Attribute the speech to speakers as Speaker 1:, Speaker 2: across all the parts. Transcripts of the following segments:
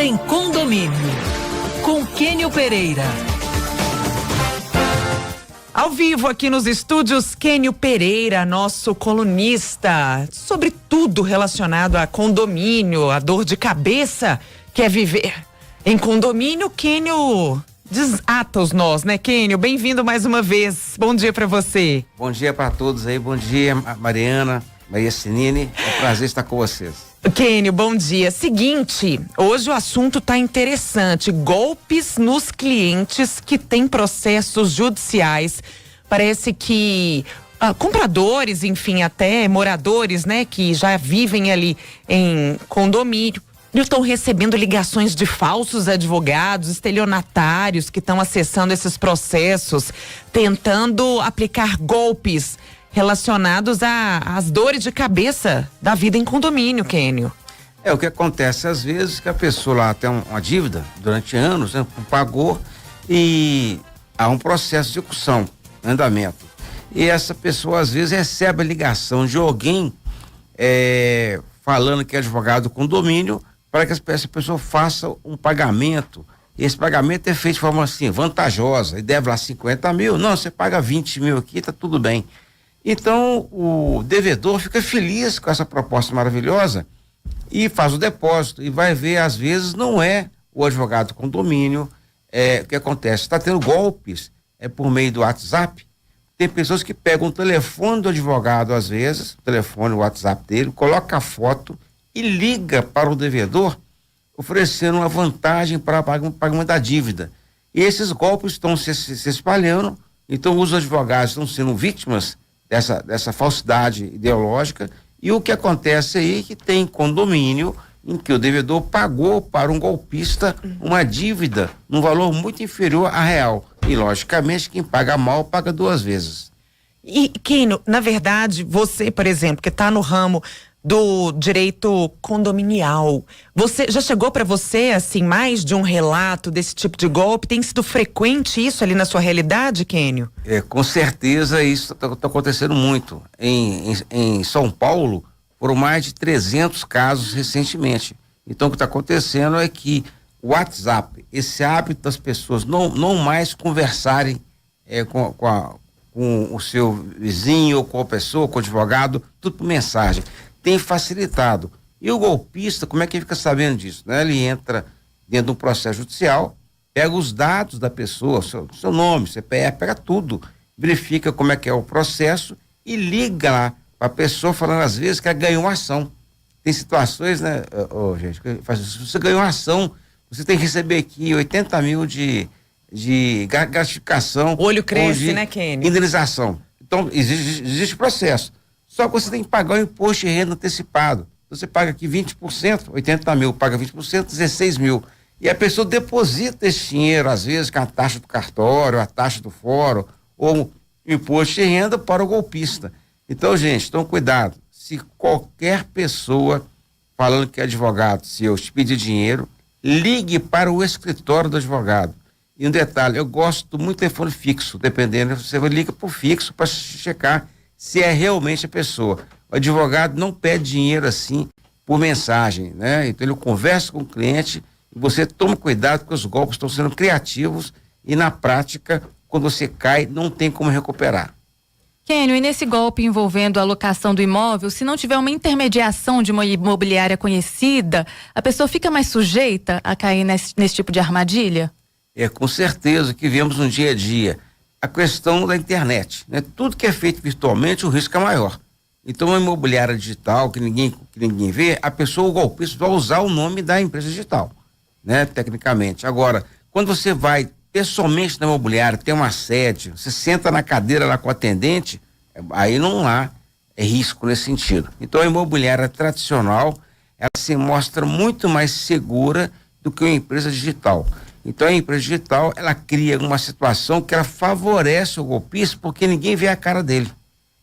Speaker 1: em Condomínio, com Quênio Pereira.
Speaker 2: Ao vivo aqui nos estúdios, Quênio Pereira, nosso colunista, sobre tudo relacionado a condomínio, a dor de cabeça que é viver em condomínio. Quênio desata os nós, né, Quênio? Bem-vindo mais uma vez. Bom dia para você.
Speaker 3: Bom dia para todos aí. Bom dia, Mariana, Maria Sinini. É um prazer estar com vocês.
Speaker 2: Quênio, bom dia. Seguinte, hoje o assunto tá interessante. Golpes nos clientes que têm processos judiciais. Parece que compradores, enfim, até moradores, né, que já vivem ali em condomínio, estão recebendo ligações de falsos advogados, estelionatários que estão acessando esses processos, tentando aplicar golpes relacionados às dores de cabeça da vida em condomínio, Quênio.
Speaker 3: É o que acontece às vezes, que a pessoa lá tem uma dívida durante anos, né, pagou, e há um processo de execução, andamento. E essa pessoa às vezes recebe a ligação de alguém falando que é advogado do condomínio para que essa pessoa faça um pagamento. E esse pagamento é feito de forma assim, vantajosa, e deve lá 50 mil, não, você paga 20 mil aqui, tá tudo bem. Então, o devedor fica feliz com essa proposta maravilhosa e faz o depósito e vai ver, às vezes, não é o advogado do condomínio. O que acontece? Está tendo golpes por meio do WhatsApp. Tem pessoas que pegam o telefone do advogado, às vezes, o telefone, o WhatsApp dele, coloca a foto e liga para o devedor, oferecendo uma vantagem para o pagamento da dívida. E esses golpes estão se espalhando, então os advogados estão sendo vítimas dessa falsidade ideológica. E o que acontece aí é que tem condomínio em que o devedor pagou para um golpista uma dívida num valor muito inferior à real. E, logicamente, quem paga mal paga duas vezes.
Speaker 2: E, Quênio, na verdade, você, por exemplo, que está no ramo do direito condominial, já chegou para você, assim, mais de um relato desse tipo de golpe? Tem sido frequente isso ali na sua realidade, Quênio?
Speaker 3: Com certeza isso está acontecendo muito. Em São Paulo, foram mais de 300 casos recentemente. Então, o que está acontecendo é que o WhatsApp, esse hábito das pessoas não mais conversarem com o seu vizinho, ou com a pessoa, com o advogado, tudo por mensagem, tem facilitado. E o golpista, como é que ele fica sabendo disso? Né? Ele entra dentro de um processo judicial, pega os dados da pessoa, seu nome, CPF, pega tudo, verifica como é que é o processo e liga lá para a pessoa, falando às vezes que ela ganhou uma ação. Tem situações, né, gente, se você ganhou uma ação, você tem que receber aqui 80 mil de gratificação.
Speaker 2: O olho cresce, né, Quênio?
Speaker 3: Indenização. Então, existe processo. Só que você tem que pagar o imposto de renda antecipado. Você paga aqui 20%, 80 mil, paga 20%, 16 mil. E a pessoa deposita esse dinheiro, às vezes, com a taxa do cartório, a taxa do fórum, ou imposto de renda para o golpista. Então, gente, cuidado. Se qualquer pessoa falando que é advogado seu te pedir dinheiro, ligue para o escritório do advogado. E um detalhe, eu gosto muito do telefone fixo, dependendo, você liga para o fixo para checar se é realmente a pessoa. O advogado não pede dinheiro assim por mensagem, né? Então ele conversa com o cliente e você toma cuidado porque os golpes estão sendo criativos e na prática, quando você cai, não tem como recuperar.
Speaker 4: Quênio, e nesse golpe envolvendo a locação do imóvel, se não tiver uma intermediação de uma imobiliária conhecida, a pessoa fica mais sujeita a cair nesse tipo de armadilha?
Speaker 3: Com certeza que vemos no dia a dia a questão da internet, né? Tudo que é feito virtualmente, o risco é maior. Então, uma imobiliária digital que ninguém vê, a pessoa, o golpista, vai usar o nome da empresa digital, né? Tecnicamente. Agora, quando você vai pessoalmente na imobiliária, tem uma sede, você senta na cadeira lá com o atendente, aí não há risco nesse sentido. Então, a imobiliária tradicional, ela se mostra muito mais segura do que uma empresa digital. Então, a empresa digital, ela cria uma situação que ela favorece o golpista porque ninguém vê a cara dele.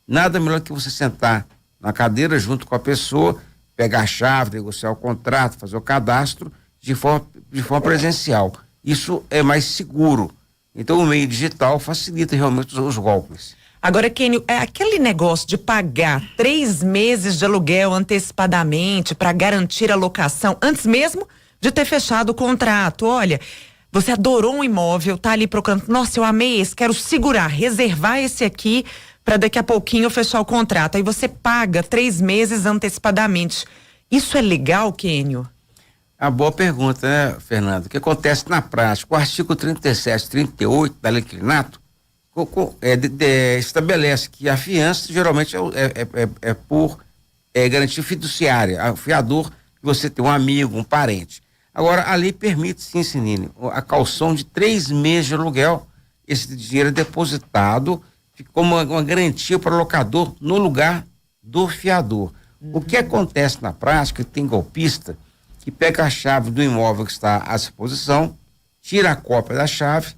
Speaker 3: Nada melhor que você sentar na cadeira junto com a pessoa, pegar a chave, negociar o contrato, fazer o cadastro de forma presencial. Isso é mais seguro. Então, o meio digital facilita realmente os golpes.
Speaker 2: Agora, Quênio, aquele negócio de pagar 3 meses de aluguel antecipadamente para garantir a locação, antes mesmo de ter fechado o contrato. Olha, você adorou um imóvel, tá ali procurando, nossa, eu amei esse, quero segurar, reservar esse aqui para daqui a pouquinho fechar o contrato. Aí você paga 3 meses antecipadamente. Isso é legal, Kênio?
Speaker 3: A boa pergunta, né, Fernando? O que acontece na prática? O artigo 37, 38 da Lei do Inquilinato estabelece que a fiança geralmente é por garantia fiduciária, o fiador que você tem um amigo, um parente. Agora, a lei permite, sim, Sinine, a caução de 3 meses de aluguel. Esse dinheiro é depositado como uma garantia para o locador no lugar do fiador. O que acontece na prática, tem golpista que pega a chave do imóvel que está à disposição, tira a cópia da chave,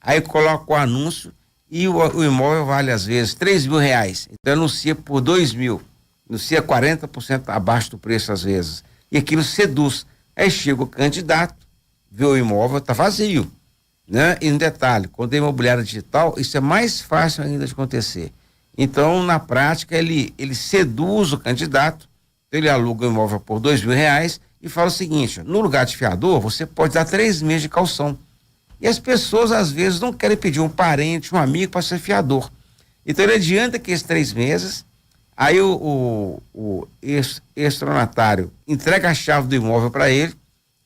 Speaker 3: aí coloca o anúncio e o imóvel vale às vezes R$3.000. Então anuncia por 2.000, anuncia 40% abaixo do preço às vezes. E aquilo seduz. Aí chega o candidato, vê o imóvel, está vazio, né? E um detalhe, quando é imobiliária digital, isso é mais fácil ainda de acontecer. Então, na prática, ele seduz o candidato, ele aluga o imóvel por R$2.000 e fala o seguinte: no lugar de fiador, você pode dar 3 meses de caução. E as pessoas, às vezes, não querem pedir um parente, um amigo para ser fiador. Então, ele adianta que esses 3 meses, aí o estronatário entrega a chave do imóvel para ele,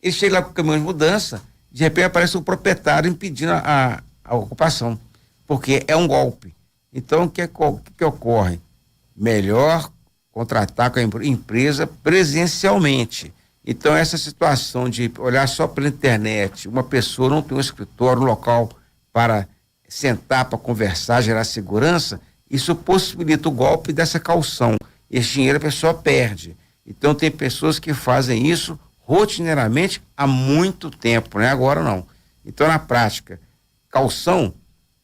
Speaker 3: ele chega lá com o caminhão de mudança, de repente aparece o proprietário impedindo a ocupação, porque é um golpe. Então, o que ocorre? Melhor contratar com a empresa presencialmente. Então, essa situação de olhar só pela internet, uma pessoa não tem um escritório, um local para sentar, para conversar, gerar segurança, isso possibilita o golpe dessa caução. Esse dinheiro a pessoa perde. Então, tem pessoas que fazem isso rotineiramente há muito tempo, né? Agora não. Então, na prática, caução,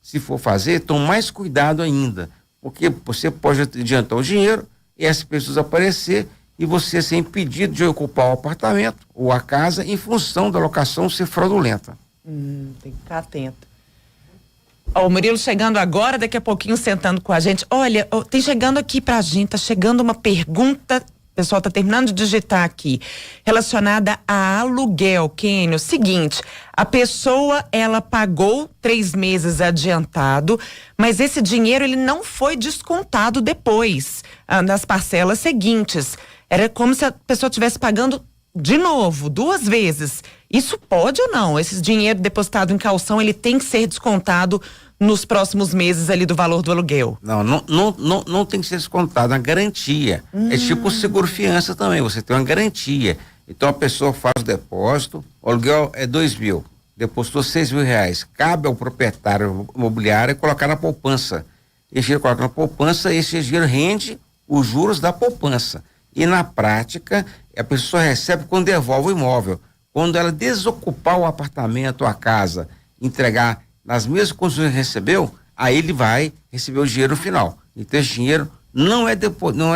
Speaker 3: se for fazer, tome mais cuidado ainda, porque você pode adiantar o dinheiro e essas pessoas aparecer e você ser impedido de ocupar o apartamento ou a casa em função da locação ser fraudulenta.
Speaker 2: Tem que ficar atento. Ó, o Murilo chegando agora, daqui a pouquinho sentando com a gente. Olha, tem chegando aqui pra gente, tá chegando uma pergunta, o pessoal tá terminando de digitar aqui, relacionada a aluguel, Kênio. Seguinte, a pessoa, ela pagou 3 meses adiantado, mas esse dinheiro, ele não foi descontado depois, nas parcelas seguintes. Era como se a pessoa estivesse pagando de novo, 2 vezes. Isso pode ou não? Esse dinheiro depositado em caução, ele tem que ser descontado nos próximos meses ali do valor do aluguel?
Speaker 3: Não tem que ser descontado, é uma garantia. É tipo seguro-fiança também, você tem uma garantia. Então a pessoa faz o depósito, o aluguel é 2.000, depositou R$6.000, cabe ao proprietário imobiliário colocar na poupança. Esse dinheiro coloca na poupança, esse dinheiro rende os juros da poupança. E na prática, a pessoa recebe quando devolve o imóvel. Quando ela desocupar o apartamento, a casa, entregar nas mesmas condições que recebeu, aí ele vai receber o dinheiro no final. Então esse dinheiro não é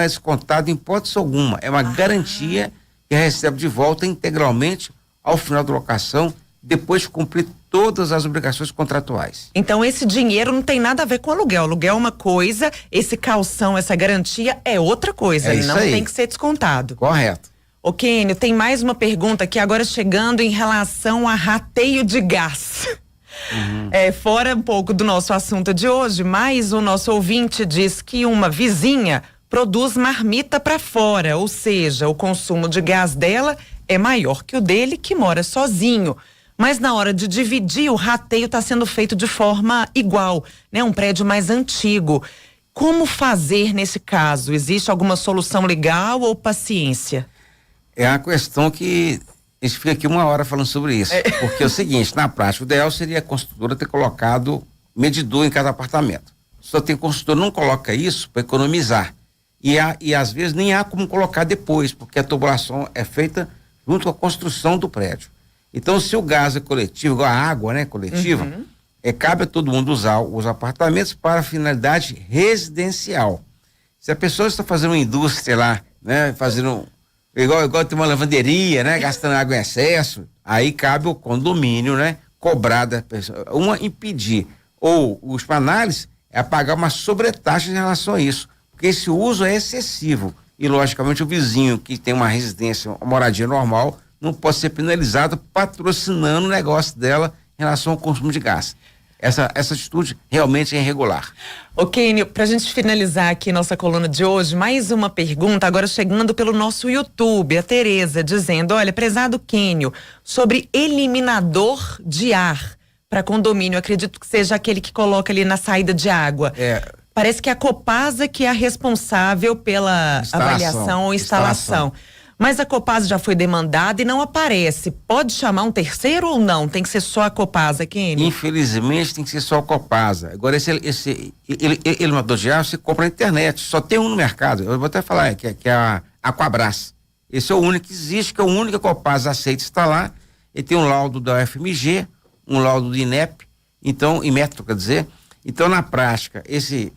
Speaker 3: descontado em hipótese alguma, é uma garantia que recebe de volta integralmente ao final da locação, depois de cumprir todas as obrigações contratuais.
Speaker 2: Então esse dinheiro não tem nada a ver com aluguel. Aluguel é uma coisa, esse calção, essa garantia é outra coisa,
Speaker 3: isso
Speaker 2: não
Speaker 3: aí.
Speaker 2: tem que ser descontado.
Speaker 3: Correto.
Speaker 2: Ô Kênio, tem mais uma pergunta aqui agora chegando em relação a rateio de gás. Fora um pouco do nosso assunto de hoje, mas o nosso ouvinte diz que uma vizinha produz marmita para fora, ou seja, o consumo de gás dela é maior que o dele, que mora sozinho. Mas na hora de dividir, o rateio está sendo feito de forma igual, né? Um prédio mais antigo. Como fazer nesse caso? Existe alguma solução legal ou paciência?
Speaker 3: É uma questão que a gente fica aqui 1 hora falando sobre isso. Porque é o seguinte, na prática, o ideal seria a construtora ter colocado medidor em cada apartamento. Só tem construtor não coloca isso para economizar. E às vezes nem há como colocar depois, porque a tubulação é feita junto com a construção do prédio. Então, se o gás é coletivo, igual a água, né, coletiva, cabe a todo mundo usar os apartamentos para finalidade residencial. Se a pessoa está fazendo uma indústria lá, né, fazendo igual tem uma lavanderia, né, gastando água em excesso, aí cabe o condomínio, né, cobrar da pessoa, impedir, ou os panáveis é pagar uma sobretaxa em relação a isso, porque esse uso é excessivo e logicamente o vizinho que tem uma residência, uma moradia normal, não pode ser penalizada patrocinando o negócio dela em relação ao consumo de gás. Essa atitude realmente é irregular.
Speaker 2: Ô Kênio, pra gente finalizar aqui nossa coluna de hoje, mais uma pergunta, agora chegando pelo nosso YouTube, a Tereza dizendo, olha, prezado Kênio, sobre eliminador de ar para condomínio, acredito que seja aquele que coloca ali na saída de água. Parece que é a Copasa que é a responsável pela avaliação ou instalação. Mas a Copasa já foi demandada e não aparece. Pode chamar um terceiro ou não? Tem que ser só a Copasa, Kênio?
Speaker 3: Infelizmente tem que ser só a Copasa. Agora esse eliminador de ar você compra na internet. Só tem um no mercado. Eu vou até falar que é a Aquabras. Esse é o único que existe, que é o único que a Copasa aceita instalar. Ele tem um laudo da UFMG, um laudo do INEP, então, Inmetro, quer dizer. Então, na prática, esse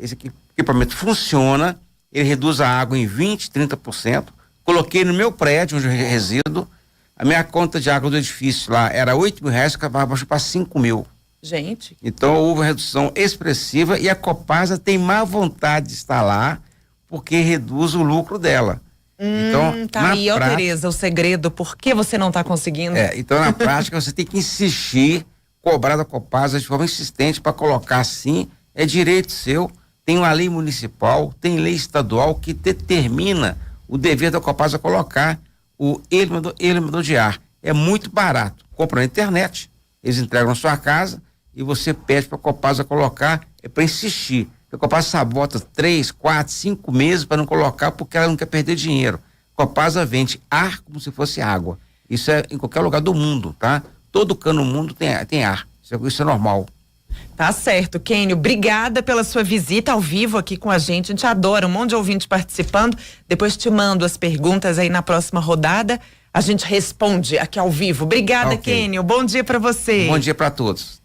Speaker 3: equipamento funciona, ele reduz a água em 20%, 30%. Coloquei no meu prédio, onde eu resido, a minha conta de água do edifício lá era R$8.000, que baixou para 5.000.
Speaker 2: Gente.
Speaker 3: Então, houve uma redução expressiva e a Copasa tem má vontade de instalar, porque reduz o lucro dela. Então,
Speaker 2: tá aí, ó, Tereza, o segredo, por que você não está conseguindo?
Speaker 3: Então, na prática, você tem que insistir, cobrar da Copasa de forma insistente para colocar assim, é direito seu, tem uma lei municipal, tem lei estadual que determina o dever da Copasa colocar o eliminador de ar. É muito barato. Compra na internet, eles entregam na sua casa e você pede para a Copasa colocar, é para insistir. A Copasa sabota 3, 4, 5 meses para não colocar porque ela não quer perder dinheiro. A Copasa vende ar como se fosse água. Isso é em qualquer lugar do mundo, tá? Todo cano no mundo tem ar. Isso é normal.
Speaker 2: Tá certo, Kênio. Obrigada pela sua visita ao vivo aqui com a gente. A gente adora, um monte de ouvinte participando. Depois te mando as perguntas aí na próxima rodada. A gente responde aqui ao vivo. Obrigada, Kênio. Bom dia para você.
Speaker 3: Bom dia para todos.